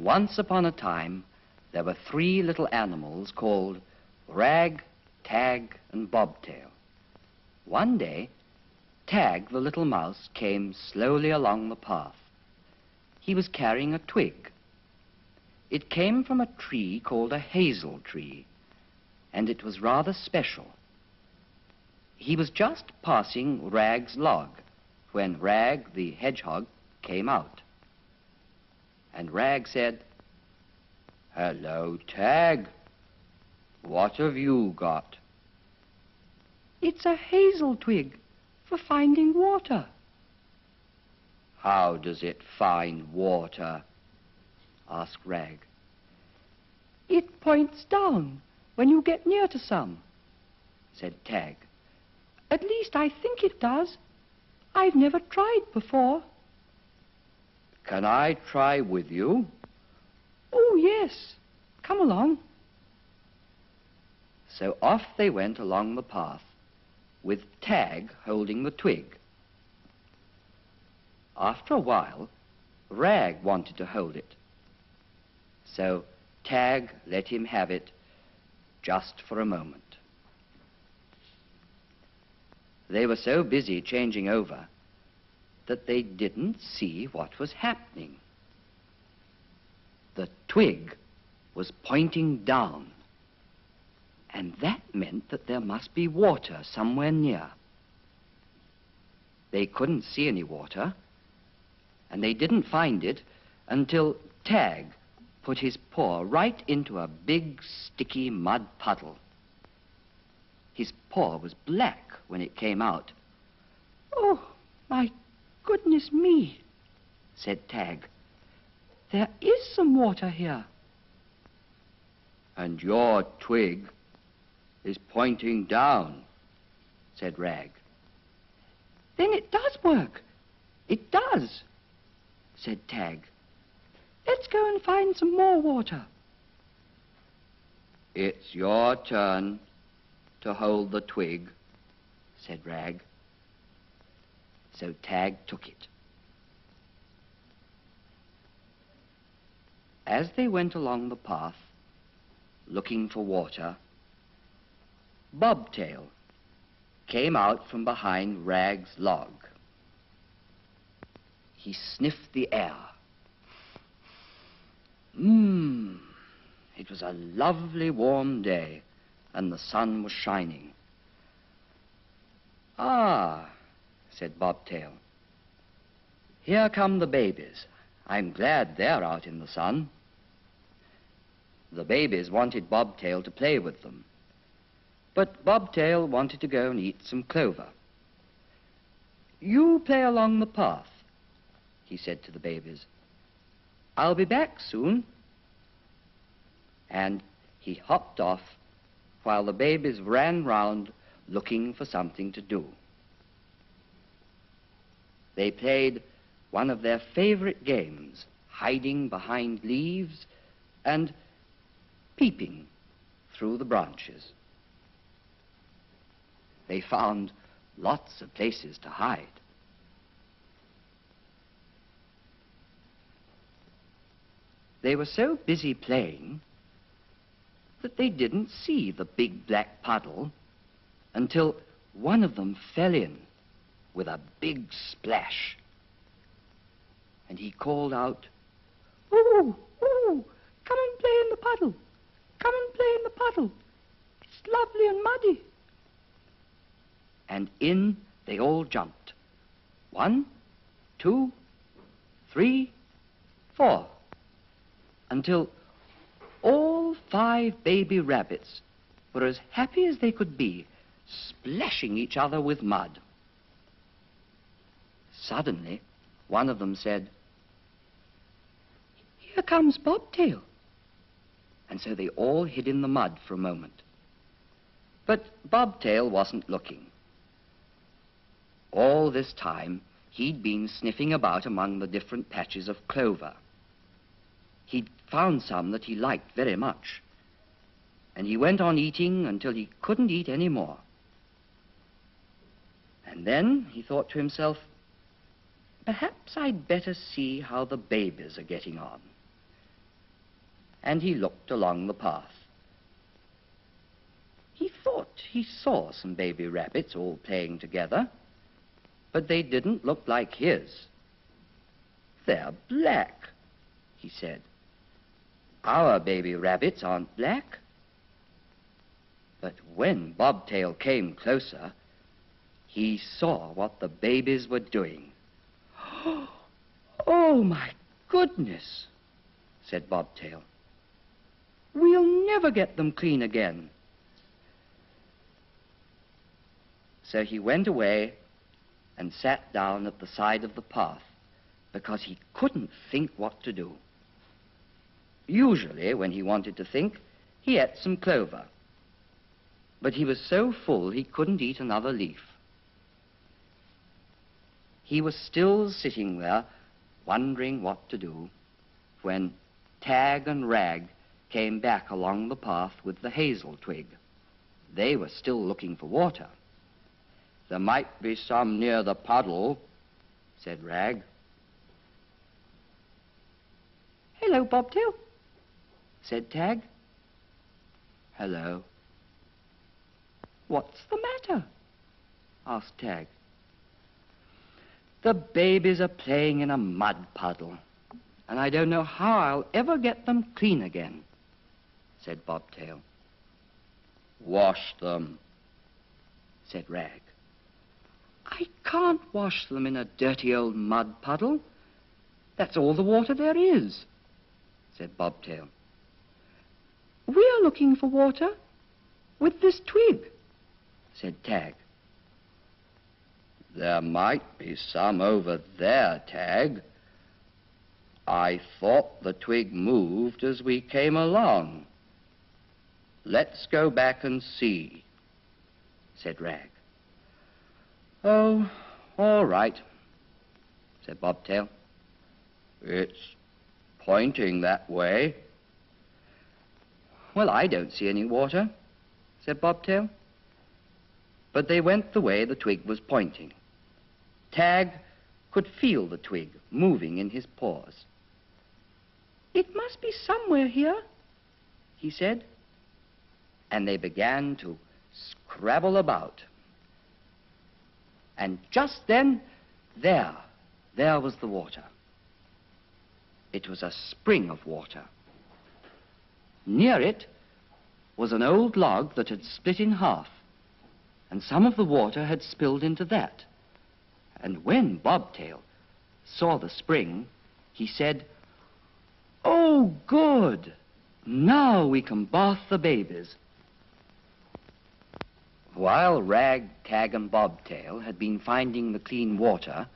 Once upon a time, there were 3 little animals called Rag, Tag, and Bobtail. One day, Tag, the little mouse, came slowly along the path. He was carrying a twig. It came from a tree called a hazel tree, and it was rather special. He was just passing Rag's log when Rag, the hedgehog, came out. And Rag said, "Hello, Tag. What have you got?" "It's a hazel twig for finding water." "How does it find water?" asked Rag. "It points down when you get near to some," said Tag. "At least I think it does. I've never tried before." "Can I try with you?" "Oh, yes. Come along." So off they went along the path, with Tag holding the twig. After a while, Rag wanted to hold it. So Tag let him have it just for a moment. They were so busy changing over that they didn't see what was happening. The twig was pointing down, and that meant that there must be water somewhere near. They couldn't see any water, and they didn't find it until Tag put his paw right into a big, sticky mud puddle. His paw was black when it came out. "Oh, my goodness me," said Tag. "There is some water here." "And your twig is pointing down," said Rag. "Then it does work. It does," said Tag. "Let's go and find some more water." "It's your turn to hold the twig," said Rag. So Tag took it. As they went along the path, looking for water, Bobtail came out from behind Rag's log. He sniffed the air. It was a lovely warm day, and the sun was shining. "Ah," said Bobtail, "here come the babies. I'm glad they're out in the sun." The babies wanted Bobtail to play with them, but Bobtail wanted to go and eat some clover. "You play along the path," he said to the babies. "I'll be back soon." And he hopped off while the babies ran round looking for something to do. They played one of their favorite games, hiding behind leaves and peeping through the branches. They found lots of places to hide. They were so busy playing that they didn't see the big black puddle until one of them fell in with a big splash. And he called out, "Ooh, ooh, come and play in the puddle. Come and play in the puddle. It's lovely and muddy." And in they all jumped. 1, 2, 3, 4, until all 5 baby rabbits were as happy as they could be, splashing each other with mud. Suddenly, one of them said, "Here comes Bobtail." And so they all hid in the mud for a moment. But Bobtail wasn't looking. All this time, he'd been sniffing about among the different patches of clover. He'd found some that he liked very much, and he went on eating until he couldn't eat any more. And then he thought to himself, perhaps I'd better see how the babies are getting on. and he looked along the path. He thought he saw some baby rabbits all playing together, but they didn't look like his. "They're black," he said. "Our baby rabbits aren't black." But when Bobtail came closer, he saw what the babies were doing. "Oh, my goodness," said Bobtail. "We'll never get them clean again." So he went away and sat down at the side of the path because he couldn't think what to do. Usually, when he wanted to think, he ate some clover. But he was so full he couldn't eat another leaf. He was still sitting there, wondering what to do, when Tag and Rag came back along the path with the hazel twig. They were still looking for water. "There might be some near the puddle," said Rag. "Hello, Bobtail," said Tag. "Hello." "What's the matter?" asked Tag. "The babies are playing in a mud puddle, and I don't know how I'll ever get them clean again," said Bobtail. "Wash them," said Rag. "I can't wash them in a dirty old mud puddle. That's all the water there is," said Bobtail. "We're looking for water with this twig," said Tag. "There might be some over there, Tag. I thought the twig moved as we came along. Let's go back and see," said Rag. "Oh, all right," said Bobtail. "It's pointing that way." "Well, I don't see any water," said Bobtail. But they went the way the twig was pointing. Tag could feel the twig moving in his paws. "It must be somewhere here," he said. And they began to scrabble about. And just then, there was the water. It was a spring of water. Near it was an old log that had split in half, and some of the water had spilled into that. And when Bobtail saw the spring, he said, "Oh, good! Now we can bath the babies." While Rag, Tag, and Bobtail had been finding the clean water,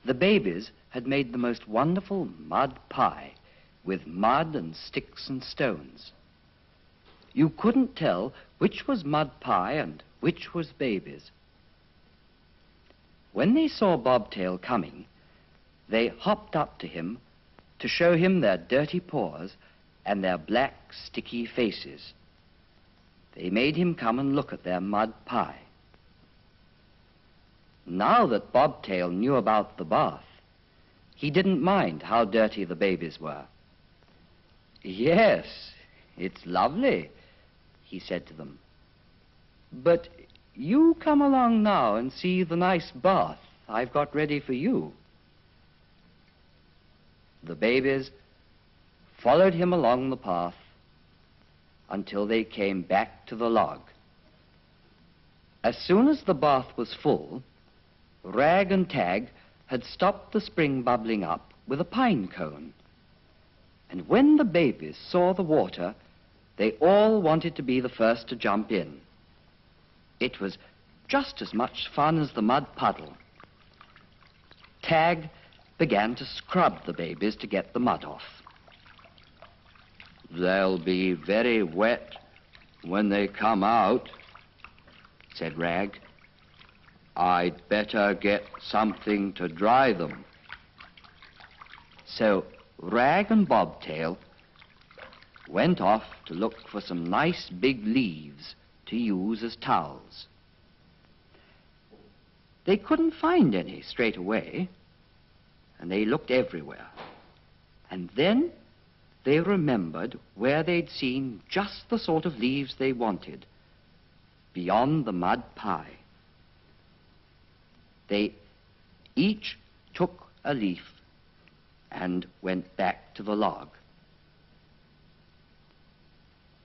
the babies had made the most wonderful mud pie with mud and sticks and stones. You couldn't tell which was mud pie and which was babies. When they saw Bobtail coming, they hopped up to him to show him their dirty paws and their black, sticky faces. They made him come and look at their mud pie. Now that Bobtail knew about the bath, he didn't mind how dirty the babies were. "Yes, it's lovely," he said to them. "But you come along now and see the nice bath I've got ready for you." The babies followed him along the path until they came back to the log. As soon as the bath was full, Rag and Tag had stopped the spring bubbling up with a pine cone. And when the babies saw the water, they all wanted to be the first to jump in. It was just as much fun as the mud puddle. Tag began to scrub the babies to get the mud off. "They'll be very wet when they come out," said Rag. "I'd better get something to dry them." So Rag and Bobtail went off to look for some nice big leaves to use as towels. They couldn't find any straight away, and they looked everywhere. And then they remembered where they'd seen just the sort of leaves they wanted, beyond the mud pie. They each took a leaf and went back to the log.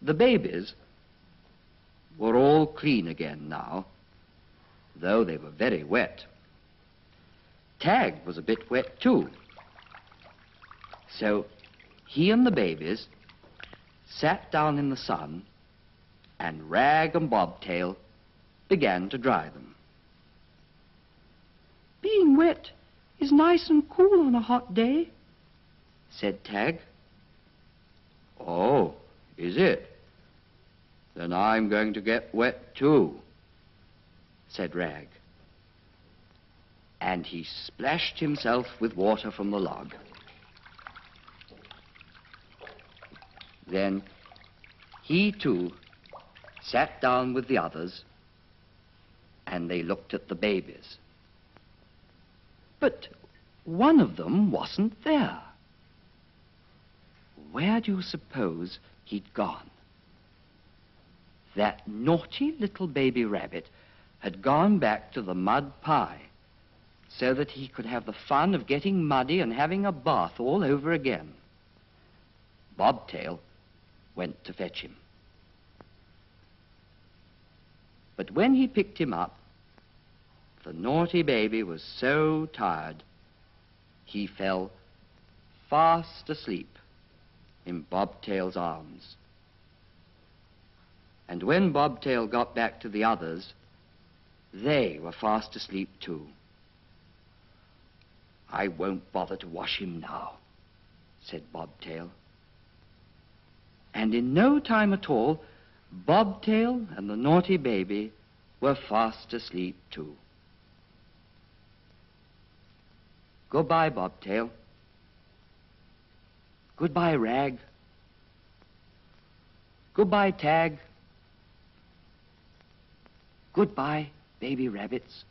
The babies were all clean again now, though they were very wet. Tag was a bit wet too. So he and the babies sat down in the sun, and Rag and Bobtail began to dry them. Being wet is nice and cool on a hot day, said Tag. Oh, is it? Then I'm going to get wet too, said Rag. And he splashed himself with water from the log. Then he too sat down with the others, and they looked at the babies. But one of them wasn't there. Where do you suppose he'd gone? That naughty little baby rabbit had gone back to the mud pie so that he could have the fun of getting muddy and having a bath all over again. Bobtail went to fetch him. But when he picked him up, the naughty baby was so tired he fell fast asleep in Bobtail's arms. And when Bobtail got back to the others, they were fast asleep too. I won't bother to wash him now, said Bobtail. And in no time at all, Bobtail and the naughty baby were fast asleep too. Goodbye, Bobtail. Goodbye, Rag. Goodbye, Tag. Goodbye, baby rabbits.